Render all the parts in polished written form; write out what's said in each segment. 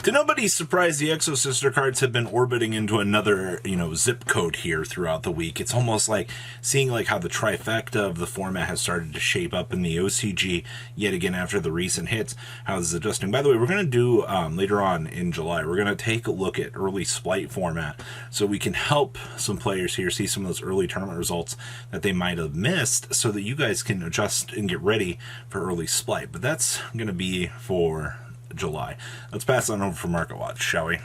To nobody's surprise, the Exo Sister cards have been orbiting into another, zip code here throughout the week. It's almost like seeing like how the trifecta of the format has started to shape up in the OCG yet again after the recent hits. How this is adjusting. By the way, we're going to do later on in July, we're going to take a look at early Splight format so we can help some players here see some of those early tournament results that they might have missed so that you guys can adjust and get ready for early Splight. But that's going to be for July. Let's pass on over for Market Watch, shall we?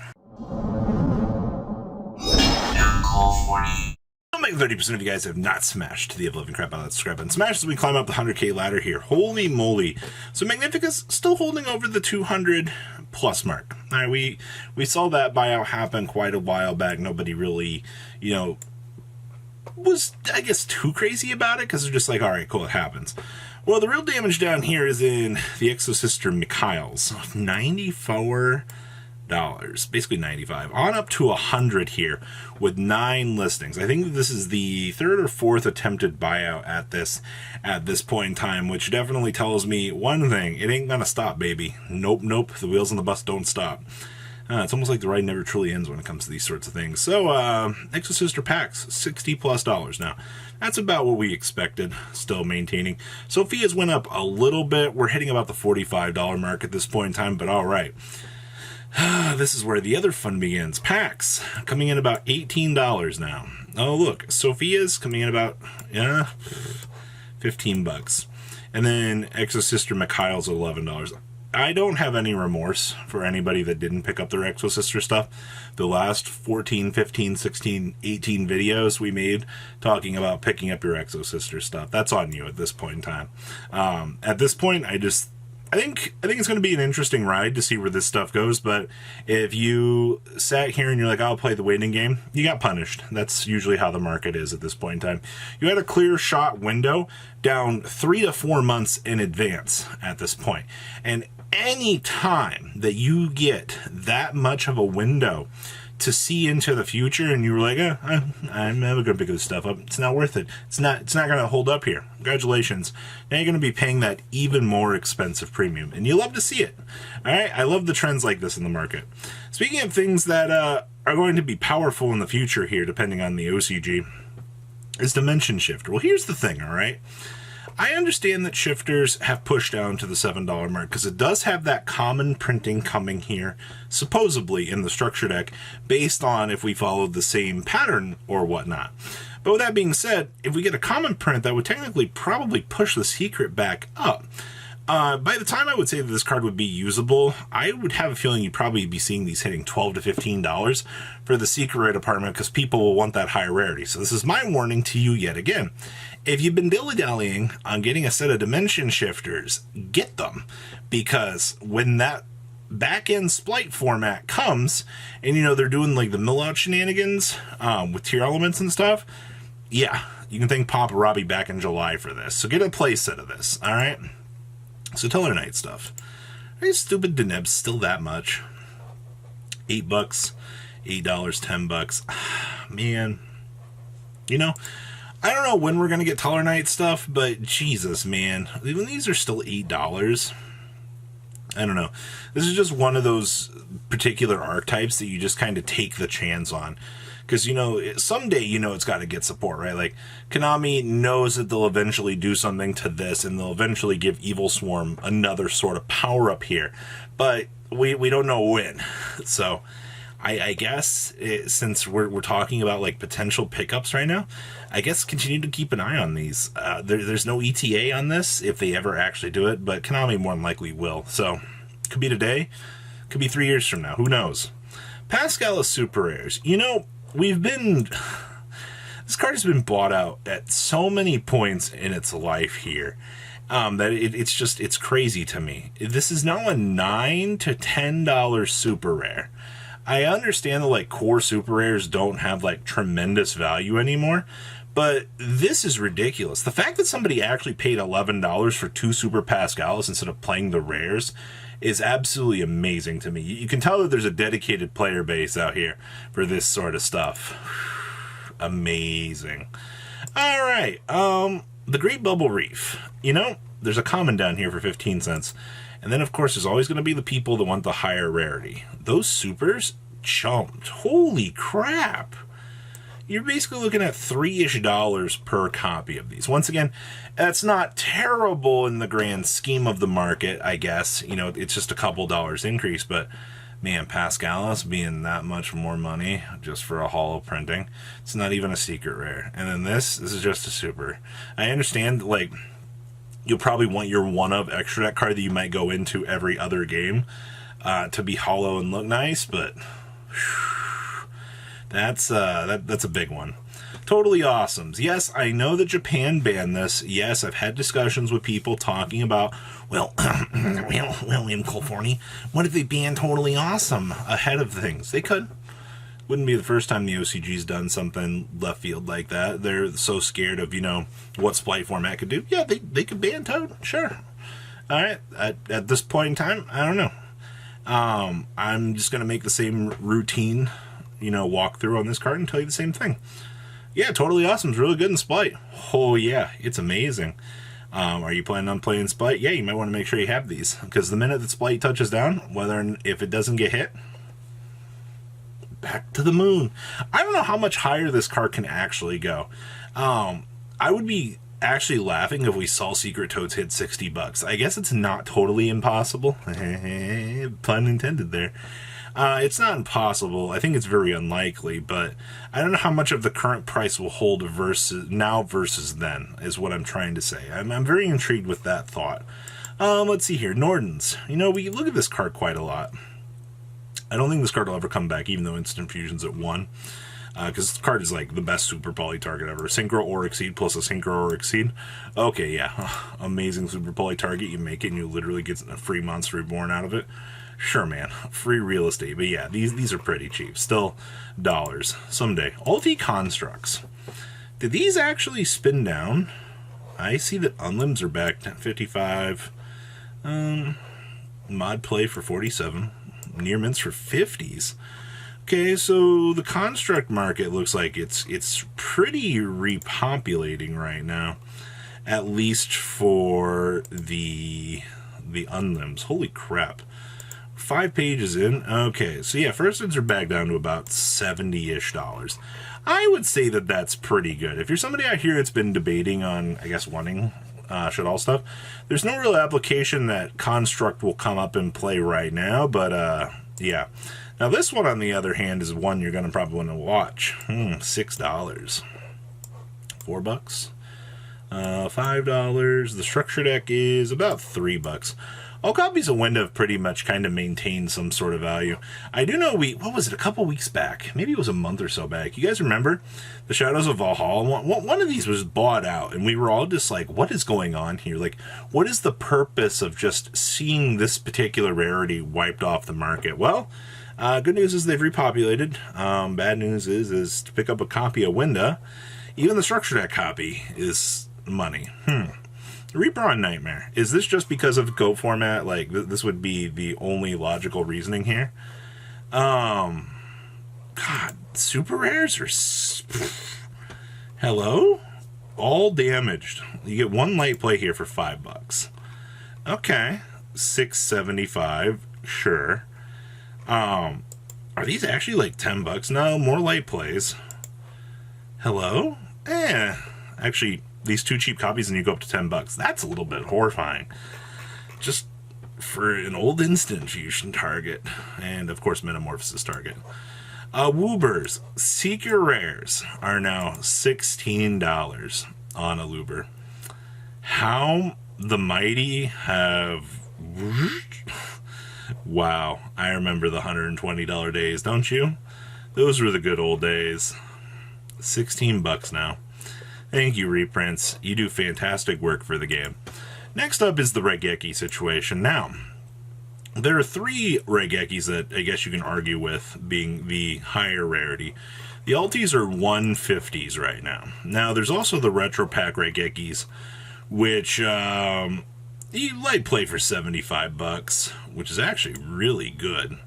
Don't make 30% of you guys have not smashed the ever-living crap out of that scrap and smash as we climb up the 100k ladder here. Holy moly. So Magnificus still holding over the 200 plus mark. All right, we saw that buyout happen quite a while back. Nobody really, was, I guess, too crazy about it because they're just like, all right, cool, it happens. Well, the real damage down here is in the Exo Sister Mikhail's. $94, basically 95, on up to 100 here with 9 listings. I think this is the 3rd or 4th attempted buyout at this point in time, which definitely tells me one thing: it ain't gonna stop, baby. Nope. The wheels on the bus don't stop. It's almost like the ride never truly ends when it comes to these sorts of things. So, Exo Sister packs, $60+ now. That's about what we expected, still maintaining. Sophia's went up a little bit. We're hitting about the $45 mark at this point in time, but all right. This is where the other fun begins. Packs, coming in about $18 now. Oh, look, Sophia's coming in about, 15 bucks. And then Exo Sister Mikhail's at $11. I don't have any remorse for anybody that didn't pick up their Exo Sister stuff. The last 14, 15, 16, 18 videos we made talking about picking up your Exo Sister stuff. That's on you at this point in time. At this point, I think it's going to be an interesting ride to see where this stuff goes, but if you sat here and you're like, I'll play the waiting game, you got punished. That's usually how the market is at this point in time. You had a clear shot window down 3 to 4 months in advance at this point. And any time that you get that much of a window to see into the future and you were like, I'm never going to pick this stuff up, it's not worth it. It's not going to hold up here. Congratulations. Now you're going to be paying that even more expensive premium. And you love to see it. All right. I love the trends like this in the market. Speaking of things that are going to be powerful in the future here, depending on the OCG, is Dimension Shifter. Well, here's the thing, all right? I understand that shifters have pushed down to the $7 mark because it does have that common printing coming here, supposedly in the structure deck, based on if we followed the same pattern or whatnot. But with that being said, if we get a common print, that would technically probably push the secret back up. By the time I would say that this card would be usable, I would have a feeling you'd probably be seeing these hitting $12 to $15 for the secret rare department because people will want that high rarity. So this is my warning to you yet again. If you've been dilly-dallying on getting a set of Dimension Shifters, get them, because when that back-end Splight format comes, and they're doing like the mill-out shenanigans with tier elements and stuff, yeah, you can thank Papa Robbie back in July for this. So get a play set of this, all right? So Teller Knight stuff. Are you stupid Denebs still that much? $8, $8, $10. Man, I don't know when we're going to get Teller Knight stuff, but Jesus, man. Even these are still $8. I don't know. This is just one of those particular archetypes that you just kind of take the chance on. Because, someday, it's got to get support, right? Like, Konami knows that they'll eventually do something to this, and they'll eventually give Evil Swarm another sort of power-up here. But we don't know when. So, I guess, since we're talking about, like, potential pickups right now, I guess continue to keep an eye on these. There's no ETA on this, if they ever actually do it, but Konami more than likely will. So, could be today, could be 3 years from now, who knows? Pascal is super rares. This card has been bought out at so many points in its life here that it's crazy to me. This is now a $9 to $10 super rare. I understand that like core super rares don't have like tremendous value anymore, but this is ridiculous. The fact that somebody actually paid $11 for 2 Super Pascals instead of playing the rares is absolutely amazing to me. You can tell that there's a dedicated player base out here for this sort of stuff. Amazing. All right, the Great Bubble Reef. There's a common down here for 15 cents. And then, of course, there's always going to be the people that want the higher rarity. Those supers jumped. Holy crap. You're basically looking at $3-ish per copy of these. Once again, that's not terrible in the grand scheme of the market, I guess. You know, it's just a couple dollars increase, but man, Pascalis being that much more money just for a holo printing, it's not even a secret rare. And then this is just a super. I understand, like, you'll probably want your one-of extra deck card that you might go into every other game to be holo and look nice, but that's a big one. Totally awesome. Yes, I know that Japan banned this. Yes, I've had discussions with people talking about, well, William Colforney, what if they banned Totally Awesome ahead of things? They could. Wouldn't be the first time the OCG's done something left field like that. They're so scared of, you know, what Splice format could do. Yeah, they could ban Toad. Sure. All right. At this point in time, I don't know. I'm just going to make the same routine, you know, walkthrough on this card and tell you the same thing. Yeah, Totally Awesome is really good in Splice. Oh, yeah, it's amazing. Are you planning on playing Splice? Yeah, you might want to make sure you have these, because the minute that Splice touches down, if it doesn't get hit, back to the moon. I don't know how much higher this card can actually go. I would be actually laughing if we saw Secret Toads hit $60. I guess it's not totally impossible. Pun intended there. It's not impossible. I think it's very unlikely, but I don't know how much of the current price will hold versus then, is what I'm trying to say. I'm very intrigued with that thought. Let's see here. Nordens. You know, we look at this card quite a lot. I don't think this card will ever come back, even though Instant Fusion's at 1. Because this card is like the best Super Poly target ever. Synchro or Exceed plus a Synchro or Exceed. Okay, yeah. Amazing Super Poly target. You make it and you literally get a free Monster Reborn out of it. Sure, man. Free real estate. But yeah, these are pretty cheap. Still dollars. Someday. Ulti Constructs. Did these actually spin down? I see that Unlimbs are back to 55. Mod Play for 47. Near mints for 50s. Okay, so the construct market looks like it's pretty repopulating right now, at least for the unlimbs. Holy crap. 5 pages in. Okay, so yeah, first bids are back down to about $70-ish. I would say that that's pretty good. If you're somebody out here that's been debating on, I guess, wanting should all stuff, there's no real application that construct will come up and play right now, but yeah. Now this one, on the other hand, is one you're going to probably want to watch. $6. $4. $5. The structure deck is about $3. All copies of Window have pretty much kind of maintained some sort of value. I do know what was it, a couple weeks back? Maybe it was a month or so back. You guys remember the Shadows of Valhalla? One of these was bought out, and we were all just like, what is going on here? Like, what is the purpose of just seeing this particular rarity wiped off the market? Well, good news is they've repopulated. Bad news is to pick up a copy of Winda, even the structure deck copy is money. Reaper on Nightmare. Is this just because of Go format? Like, this would be the only logical reasoning here. God, super rares are... Hello? All damaged. You get one light play here for $5. Okay. $6.75. Sure. Are these actually like $10? No, more light plays. Hello? Actually, these 2 cheap copies and you go up to $10. That's a little bit horrifying. Just for an old Instant Fusion target. And, of course, Metamorphosis target. Woobers. Secret Rares are now $16 on a Loober. How the mighty have... Wow. I remember the $120 days, don't you? Those were the good old days. $16 now. Thank you, reprints. You do fantastic work for the game. Next up is the Raigeki situation. Now, there are 3 Raigekis that I guess you can argue with being the higher rarity. The Altis are 150s right now. Now, there's also the Retro Pack Raigekis, which you light play for $75, which is actually really good.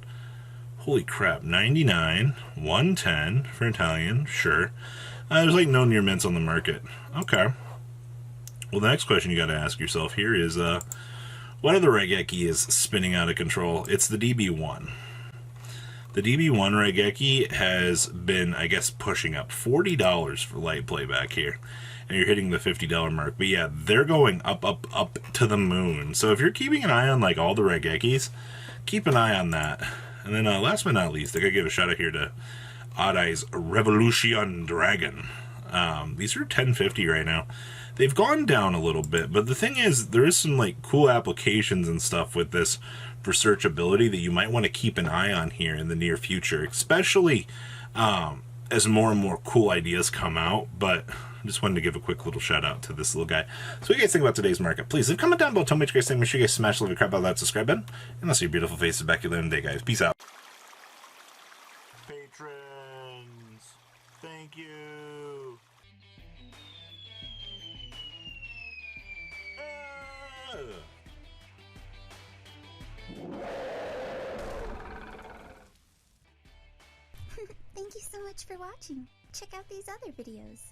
Holy crap, 99, 110 for Italian, sure. There's like no near mints on the market. Okay. Well, the next question you got to ask yourself here is, One of the Raigeki is spinning out of control. It's the DB1. The DB1 Raigeki has been, I guess, pushing up $40 for light playback here. And you're hitting the $50 mark. But yeah, they're going up, up, up to the moon. So if you're keeping an eye on like all the Raigekis, keep an eye on that. And then last but not least, I gotta give a shout out here to Odd Eye's Revolution Dragon. These are 1050 right now. They've gone down a little bit, but the thing is, there is some like cool applications and stuff with this for searchability that you might want to keep an eye on here in the near future, especially as more and more cool ideas come out. But I just wanted to give a quick little shout out to this little guy. So what do you guys think about today's market? Please leave a comment down below. Tell me what you guys think. Make sure you guys smash the crap out of that subscribe button. And I'll see your beautiful faces back here later today, guys. Peace out. Patrons, thank you. Thank you so much for watching. Check out these other videos.